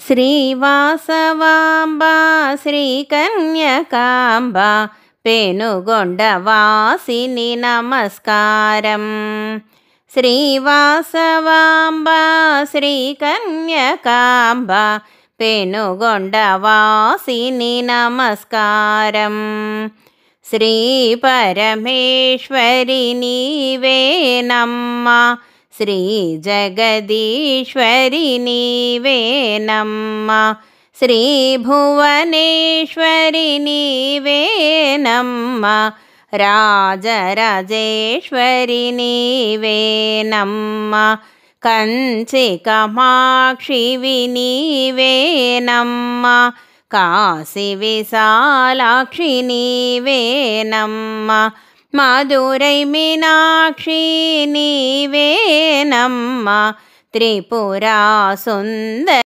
శ్రీవాసవాంబా శ్రీకన్యకాంబ పెనుగొండవాసిని నమస్కారం. శ్రీవాసవాంబా శ్రీకన్యకాంబ పెనుగొండవాసిని నమస్కారం. శ్రీ పరమేశ్వరి నీవేనమ్మ, శ్రీ జగదీశ్వరి నీవేనమ్మ, శ్రీ భువనేశ్వరి నీవేనమ్మ, రాజరాజేశ్వరి నీవేనమ్మ, కంచి కామాక్షివి నీవేనమ్మ, కాశీ విశాలాక్షి నీవేనమ్మ, మధురై మీనాక్షి నీవేనమ్మ, త్రిపురా సుందరి